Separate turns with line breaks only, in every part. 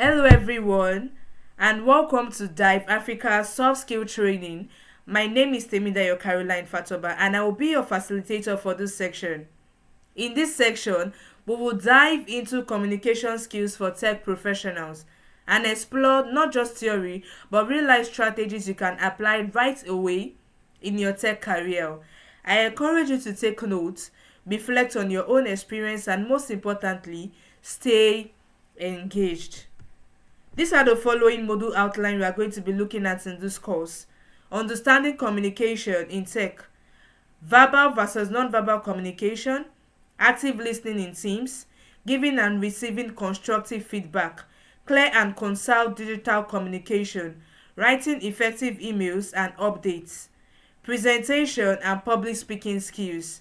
Hello everyone and welcome to Dive Africa Soft Skill Training. My name is Temidayo Caroline Fatoba and I will be your facilitator for this section. In this section, we will dive into communication skills for tech professionals and explore not just theory but real life strategies you can apply right away in your tech career. I encourage you to take notes, reflect on your own experience and most importantly, stay engaged. These are the following module outline we are going to be looking at in this course. Understanding communication in tech, verbal versus non-verbal communication, active listening in teams, giving and receiving constructive feedback, clear and concise digital communication, writing effective emails and updates, presentation and public speaking skills,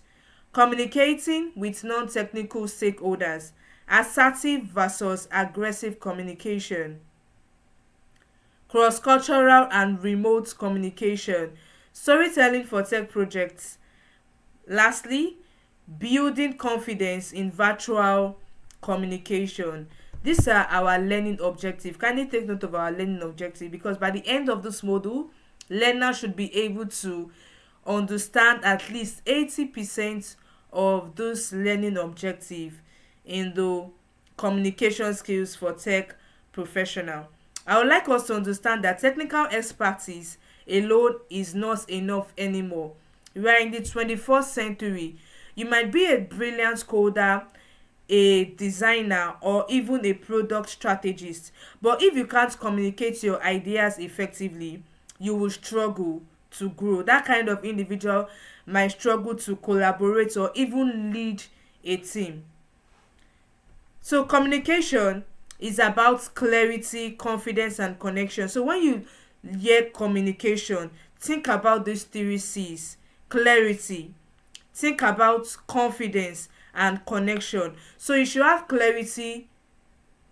communicating with non-technical stakeholders, assertive versus aggressive communication, cross-cultural and remote communication, storytelling for tech projects. Lastly, building confidence in virtual communication. These are our learning objective. Kindly take note of our learning objective because by the end of this module, learners should be able to understand at least 80% of this learning objective in the communication skills for tech professional. I would like us to understand that technical expertise alone is not enough anymore. We are in the 21st century. You might be a brilliant coder, a designer, or even a product strategist, but if you can't communicate your ideas effectively, you will struggle to grow. That kind of individual might struggle to collaborate or even lead a team. So communication is about clarity, confidence and connection. So when you hear communication, think about these three C's. Clarity, think about confidence and connection. So you should have clarity,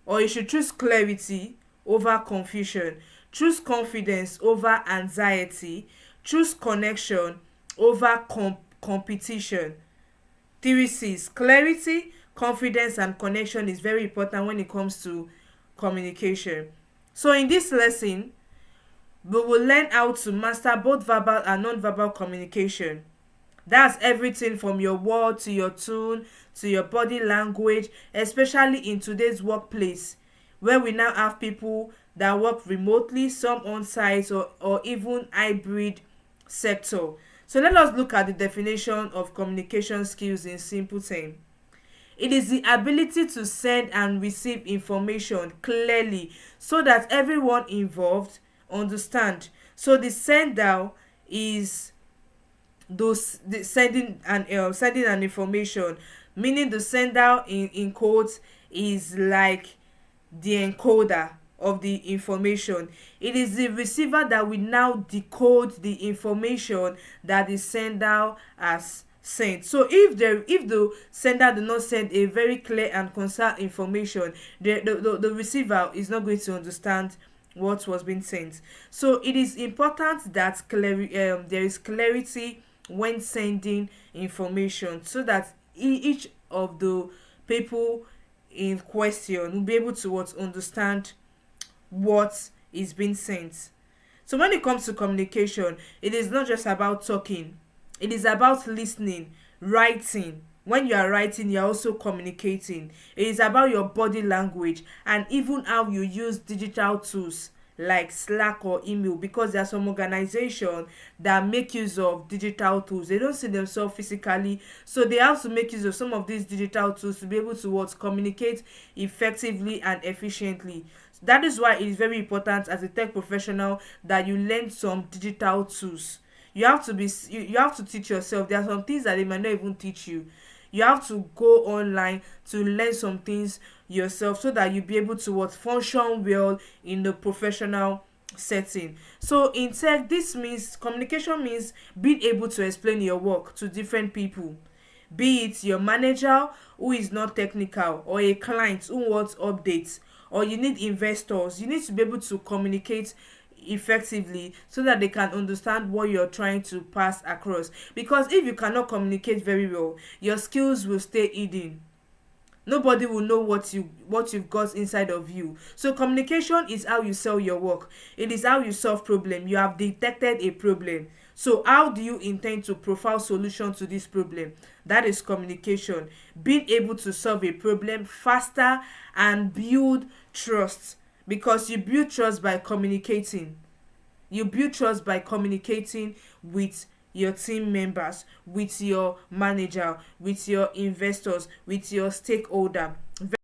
or you should choose clarity over confusion, choose confidence over anxiety, choose connection over competition. Three C's: clarity, confidence and connection is very important when it comes to communication. So in this lesson, we will learn how to master both verbal and non-verbal communication. That's everything from your word to your tone to your body language, especially in today's workplace where we now have people that work remotely, some on site or even hybrid sector. So let us look at the definition of communication skills in simple terms. It is the ability to send and receive information clearly so that everyone involved understand. So the sender is the sending an information, meaning the sender in quotes is like the encoder of the information. It is the receiver that will now decode the information that the sender has sent. So if the sender did not send a very clear and concise information, the receiver is not going to understand what was being sent. So it is important that there is clarity when sending information so that each of the people in question will be able to understand what is being sent. So when it comes to communication, it is not just about talking. It is about listening, writing. When you are writing, you are also communicating. It is about your body language and even how you use digital tools like Slack or email, because there are some organizations that make use of digital tools. They don't see themselves physically, so they have to make use of some of these digital tools to be able to communicate effectively and efficiently. That is why it is very important as a tech professional that you learn some digital tools. You have to teach yourself. There are some things that they might not even teach you. You have to go online to learn some things yourself so that you be able to function well in the professional setting. So in tech, this means communication means being able to explain your work to different people, be it your manager who is not technical or a client who wants updates, or you need investors. You need to be able to communicate effectively so that they can understand what you're trying to pass across, because if you cannot communicate very well, your skills will stay hidden. Nobody will know what you've got inside of you. So communication is how you sell your work. It is how you solve problem. You have detected a problem, so how do you intend to profile solution to this problem? That is communication. Being able to solve a problem faster and build trust, because you build trust by communicating. You build trust by communicating with your team members, with your manager, with your investors, with your stakeholder.